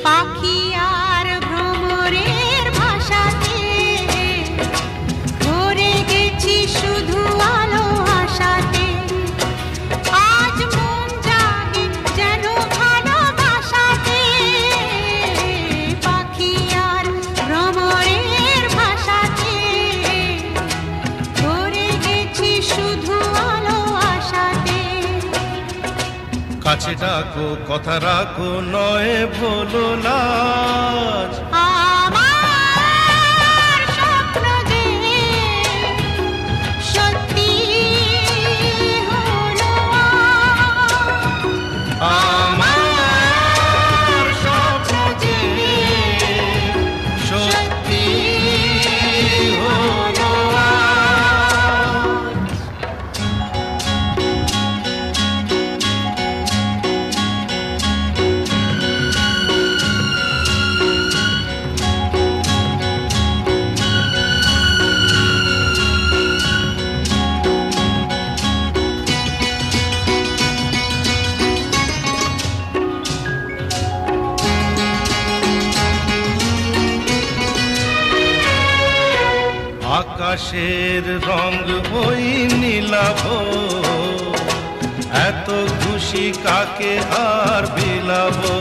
পাখি আর ভ্রমরের ভাষাতে ভরে গেছি শুধু আলো আশাতে। আজ মন জাগে যেন ভালোবাসাতে, পাখি আর ভ্রমরের ভাষাতে ভরে গেছি শুধু আলো আশাতে। কাছে ডাকো কথা রাখো নয় ভোলো লাজ, আমার স্বপ্ন যে সত্যি হলো আমার স্বপ্ন যে সত্যি হলো আজ। আকাশের রং ওই নীলাভ, এত খুশি কাকে আর বিলাবো।